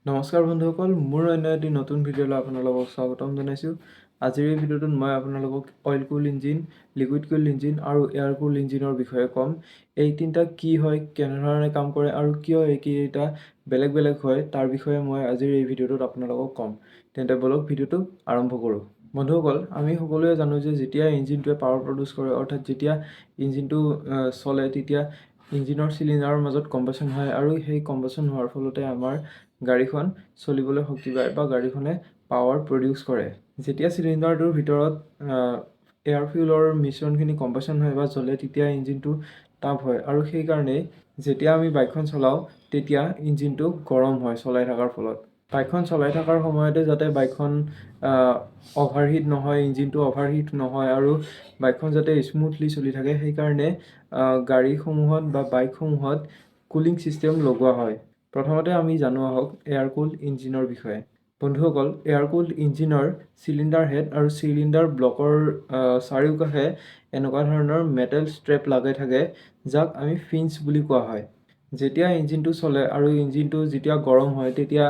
নমস্কাৰ বন্ধুসকল, মোৰ অন্য এটি নতুন ভিডিঅ'লৈ আপোনালোকক স্বাগতম জনাইছোঁ। আজিৰ এই ভিডিঅ'টোত মই আপোনালোকক অইল কুল ইঞ্জিন, লিকুইড কুল ইঞ্জিন আৰু এয়াৰ কুল ইঞ্জিনৰ বিষয়ে ক'ম। এই তিনিটা কি হয়, কেনেধৰণে কাম কৰে আৰু কিয় এইকেইটা বেলেগ বেলেগ হয় তাৰ বিষয়ে মই আজিৰ এই ভিডিঅ'টোত আপোনালোকক ক'ম। তেন্তে বলক ভিডিঅ'টো আৰম্ভ কৰোঁ। বন্ধুসকল, আমি সকলোৱে জানো যে যেতিয়া ইঞ্জিনটোৱে পাৱাৰ প্ৰডিউচ কৰে, অৰ্থাৎ যেতিয়া ইঞ্জিনটো চলে, তেতিয়া ইঞ্জিনৰ চিলিণ্ডাৰৰ মাজত কম্বাশ্যন হয় আৰু সেই কম্বাশ্যন হোৱাৰ ফলতে আমাৰ গাড়ীখন চলিবলৈ শক্তি পায় বা গাড়ীখনে পাৱাৰ প্ৰডিউচ কৰে। যেতিয়া চিলিণ্ডাৰটোৰ ভিতৰত এয়াৰ ফিউলৰ মিশ্ৰণখিনি কম্বাশ্যন হয় বা জ্বলে, তেতিয়া ইঞ্জিনটো তাপ হয় আৰু সেইকাৰণেই যেতিয়া আমি বাইকখন চলাওঁ তেতিয়া ইঞ্জিনটো গৰম হয় চলাই থকাৰ ফলত। বাইকখন চলাই থকাৰ সময়তে যাতে বাইকখন অভাৰহিট নহয়, ইঞ্জিনটো অভাৰহিট নহয় আৰু বাইকখন যাতে স্মুথলি চলি থাকে, সেইকাৰণে গাড়ীসমূহত বা বাইকসমূহত কুলিং ছিষ্টেম লগোৱা হয়। প্ৰথমতে আমি জানো আহক এয়াৰ কুল ইঞ্জিনৰ বিষয়ে। বন্ধুসকল, এয়াৰ কুল ইঞ্জিনৰ চিলিণ্ডাৰ হেড আৰু চিলিণ্ডাৰ ব্লকৰ চাৰিওকাষে এনেকুৱা ধৰণৰ মেটেল ষ্ট্ৰেপ লগাই থাকে, যাক আমি ফিন্স বুলি কোৱা হয়। যেতিয়া ইঞ্জিনটো চলে আৰু ইঞ্জিনটো যেতিয়া গৰম হয়, তেতিয়া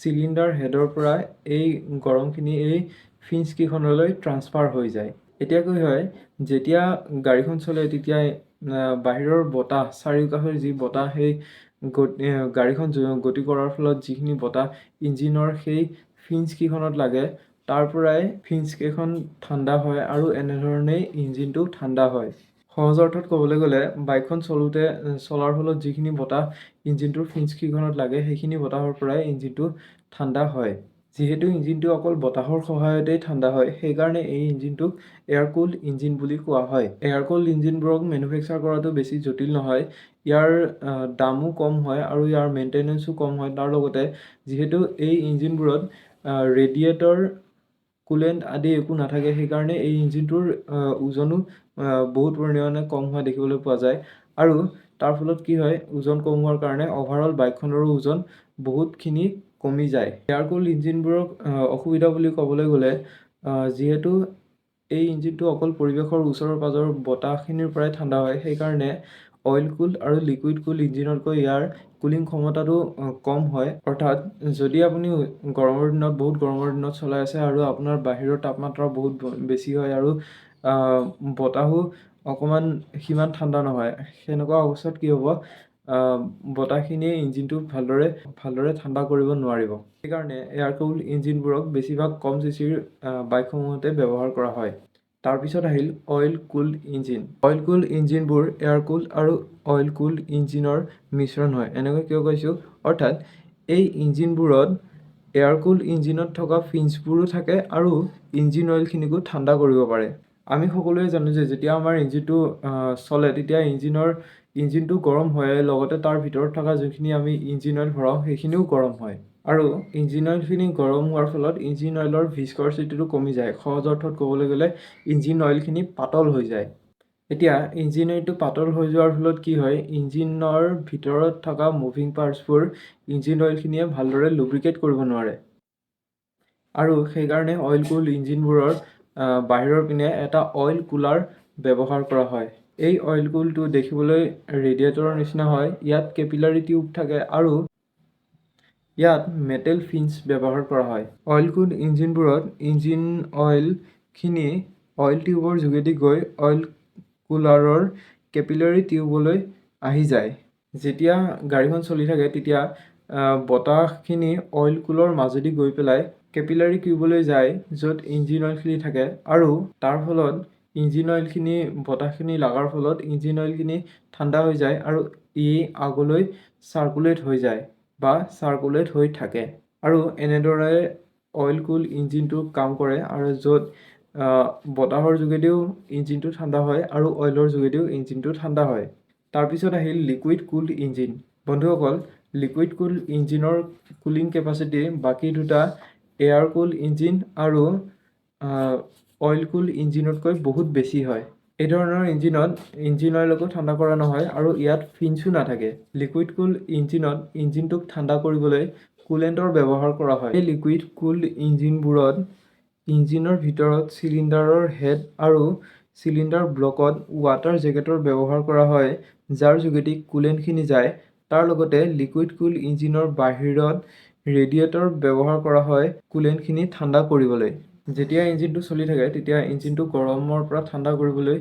চিলিণ্ডাৰ হেডৰ পৰা এই গৰমখিনি এই ফিন্সকেইখনলৈ ট্ৰান্সফাৰ হৈ যায়। এতিয়া কি হয়, যেতিয়া গাড়ীখন চলে তেতিয়া বাহিৰৰ বতাহ, চাৰিওকাষৰ যি বতাহ, সেই গাড়ীখন গতি কৰাৰ ফলত যিখিনি বতাহ ইঞ্জিনৰ সেই ফিন্সকেইখনত লাগে, তাৰ পৰাই ফিন্সকেইখন ঠাণ্ডা হয় আৰু এনেধৰণেই ইঞ্জিনটো ঠাণ্ডা হয়। সহজ অৰ্থত ক'বলৈ গ'লে, বাইকখন চলাৰ ফলত যিখিনি বতাহ ইঞ্জিনটোৰ ফিন্সকেইখনত লাগে, সেইখিনি বতাহৰ পৰাই ইঞ্জিনটো ঠাণ্ডা হয়। যিহেতু ইঞ্জিনটো অকল বতাহৰ সহায়তেই ঠাণ্ডা হয়, সেইকাৰণে এই ইঞ্জিনটোক এয়াৰ কুল ইঞ্জিন বুলি কোৱা হয়। এয়াৰ কুল ইঞ্জিনবোৰক মেনুফেকচাৰ কৰাটো বেছি জটিল নহয়। ইয়াৰ দামো কম হয় আৰু ইয়াৰ মেইনটেনেঞ্চো কম হয়। তাৰ লগতে যিহেতু এই ইঞ্জিনবোৰত ৰেডিয়েটৰ, কুলেণ্ট আদি একো নাথাকে, সেইকাৰণে এই ইঞ্জিনটোৰ ওজনো বহুত পৰিমাণে কম হোৱা দেখিবলৈ পোৱা যায় আৰু তাৰ ফলত কি হয়, ওজন কম হোৱাৰ কাৰণে অভাৰঅল বাইকখনৰো ওজন বহুতখিনি কমি যায়। এয়াৰ কুল ইঞ্জিনবোৰক অসুবিধা বুলি ক'বলৈ গ'লে, যিহেতু এই ইঞ্জিনটো অকল পৰিৱেশৰ ওচৰৰ পাজৰৰ বতাহখিনিৰ পৰাই ঠাণ্ডা হয়, সেইকাৰণে অইল কুল আৰু লিকুইড কুল ইঞ্জিনতকৈ ইয়াৰ কুলিং ক্ষমতাটো কম হয়। অৰ্থাৎ যদি আপুনি বহুত গৰমৰ দিনত চলাই আছে আৰু আপোনাৰ বাহিৰৰ তাপমাত্ৰা বহুত বেছি হয় আৰু বতাহো অকণমান সিমান ঠাণ্ডা নহয়, সেনেকুৱা অৱস্থাত কি হ'ব, বতাহখিনিয়ে ইঞ্জিনটো ভালদৰে ঠাণ্ডা কৰিব নোৱাৰিব। সেইকাৰণে এয়াৰ কুল ইঞ্জিনবোৰক বেছিভাগ কম চিচিৰ বাইকসমূহতে ব্যৱহাৰ কৰা হয়। তাৰপিছত আহিল অইল কুল ইঞ্জিন। অইল কুল ইঞ্জিনবোৰ এয়াৰ কুল আৰু অইল কুল ইঞ্জিনৰ মিশ্ৰণ হয়। এনেকৈ কিয় কৈছোঁ, অৰ্থাৎ এই ইঞ্জিনবোৰত এয়াৰ কুল ইঞ্জিনত থকা ফিন্সবোৰো থাকে আৰু ইঞ্জিন অইলখিনিকো ঠাণ্ডা কৰিব পাৰে। আমি সকলোৱে জানো যে যেতিয়া আমাৰ ইঞ্জিনটো চলে, তেতিয়া ইঞ্জিনটো গৰম হয়, লগতে তাৰ ভিতৰত থকা যোনখিনি আমি ইঞ্জিন অইল ভৰাওঁ সেইখিনিও গৰম হয় আৰু ইঞ্জিন অইলখিনি গৰম হোৱাৰ ফলত ইঞ্জিন অইলৰ ভিস্কচিটিটো কমি যায়। সহজ অৰ্থত ক'বলৈ গ'লে ইঞ্জিন অইলখিনি পাতল হৈ যায়। এতিয়া ইঞ্জিন অইলটো পাতল হৈ যোৱাৰ ফলত কি হয়, ইঞ্জিনৰ ভিতৰত থকা মুভিং পাৰ্টছবোৰ ইঞ্জিন অইলখিনিয়ে ভালদৰে লুব্ৰিকেট কৰিব নোৱাৰে আৰু সেইকাৰণে অইল কুল ইঞ্জিনবোৰৰ বাহিৰৰ পিনে এটা অইল কুলাৰ ব্যৱহাৰ কৰা হয়। এই অইল কুলটো দেখিবলৈ ৰেডিয়েটৰৰ নিচিনা হয়। ইয়াত কেপিলাৰী টিউব থাকে আৰু ইয়াত মেটেল ফিন্স ব্যৱহাৰ কৰা হয়। অইল কুল ইঞ্জিনবোৰত ইঞ্জিন অইলখিনি অইল টিউবৰ যোগেদি গৈ অইল কুলাৰৰ কেপিলাৰী টিউবলৈ আহি যায়। যেতিয়া গাড়ীখন চলি থাকে, তেতিয়া বতাহখিনি অইল কুলৰ মাজেদি গৈ পেলাই কেপিলাৰী টিউবলৈ যায়, য'ত ইঞ্জিন অইলখিনি থাকে আৰু তাৰ ফলত ইঞ্জিন অইলখিনি, বতাহখিনি লগাৰ ফলত ইঞ্জিন অইলখিনি ঠাণ্ডা হৈ যায় আৰু ই আগলৈ চাৰ্কুলেট হৈ যায় বা চাৰ্কুলেট হৈ থাকে আৰু এনেদৰে অইল কুল ইঞ্জিনটো কাম কৰে আৰু য'ত বতাহৰ যোগেদিও ইঞ্জিনটো ঠাণ্ডা হয় আৰু অইলৰ যোগেদিও ইঞ্জিনটো ঠাণ্ডা হয়। তাৰপিছত আহিল লিকুইড কুল ইঞ্জিন। বন্ধুসকল, লিকুইড কুল ইঞ্জিনৰ কুলিং কেপাচিটি বাকী দুটা এয়াৰ কুল ইঞ্জিন আৰু অইল কুল ইঞ্জিনতকৈ বহুত বেছি হয়। এই ধৰণৰ ইঞ্জিনত ইঞ্জিন অইলকো ঠাণ্ডা কৰা নহয় আৰু ইয়াত ফিন্সো নাথাকে। লিকুইড কুল ইঞ্জিনত ইঞ্জিনটোক ঠাণ্ডা কৰিবলৈ কুলেণ্টৰ ব্যৱহাৰ কৰা হয়। এই লিকুইড কুল ইঞ্জিনবোৰত ইঞ্জিনৰ ভিতৰত চিলিণ্ডাৰৰ হেড আৰু চিলিণ্ডাৰ ব্লকত ৱাটাৰ জেকেটৰ ব্যৱহাৰ কৰা হয়, যাৰ যোগেদি কুলেণ্টখিনি যায়। তাৰ লগতে লিকুইড কুল ইঞ্জিনৰ বাহিৰত ৰেডিয়েটৰ ব্যৱহাৰ কৰা হয় কুলেণ্টখিনি ঠাণ্ডা কৰিবলৈ। যেতিয়া ইঞ্জিনটো চলি থাকে তেতিয়া ইঞ্জিনটো গৰমৰ পৰা ঠাণ্ডা কৰিবলৈ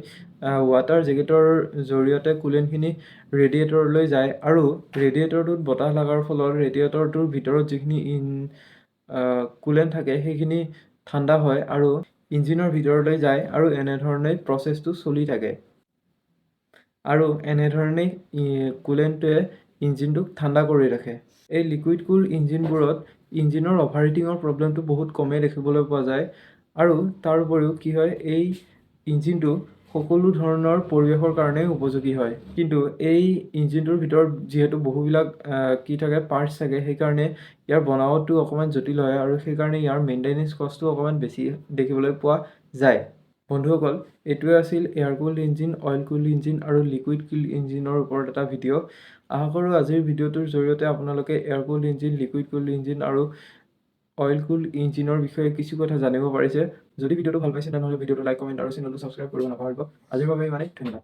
ৱাটাৰ জেকেটৰ জৰিয়তে কুলেণ্টখিনি ৰেডিয়েটৰলৈ যায় আৰু ৰেডিয়েটৰটোত বতাহ লগাৰ ফলত ৰেডিয়েটৰটোৰ ভিতৰত যিখিনি কুলেণ্ট থাকে সেইখিনি ঠাণ্ডা হয় আৰু ইঞ্জিনৰ ভিতৰলৈ যায় আৰু এনেধৰণে প্ৰচেছটো চলি থাকে। আৰু এনেধৰণেই কুলেণ্টটোৱে ইঞ্জিনটোক ঠাণ্ডা কৰি ৰাখে। এই লিকুইড কুল ইঞ্জিনবোৰত ইঞ্জিনৰ অভাৰহিটিঙৰ প্ৰব্লেমটো বহুত কমেই দেখিবলৈ পোৱা যায় আৰু তাৰ উপৰিও কি হয়, এই ইঞ্জিনটো সকলো ধৰণৰ পৰিৱেশৰ কাৰণেই উপযোগী হয়। কিন্তু এই ইঞ্জিনটোৰ ভিতৰত যিহেতু বহুবিলাক কি থাকে পাৰ্টছ থাকে, সেইকাৰণে ইয়াৰ বনাৱটটো অকণমান জটিল হয় আৰু সেইকাৰণে ইয়াৰ মেইনটেনেঞ্চ কষ্টটো অকণমান বেছি দেখিবলৈ পোৱা যায়। বন্ধুসকল, এইটোৱে আছিল air cooled engine, oil cooled engine আৰু লিকুইড কুল্ড ইঞ্জিনৰ ওপৰত এটা ভিডিঅ'। আশা কৰোঁ আজিৰ ভিডিঅ'টোৰ জৰিয়তে আপোনালোকে air cooled engine, liquid cooled engine আৰু অইল কুল্ড ইঞ্জিনৰ বিষয়ে কিছু কথা জানিব পাৰিছে। যদি ভিডিঅ'টো ভাল পাইছে তেনেহ'লে ভিডিঅ'টো লাইক, কমেণ্ট আৰু চেনেলটো ছাবস্ক্ৰাইব কৰিব নাপাহৰিব। আজিৰ বাবে ইমানেই, ধন্যবাদ।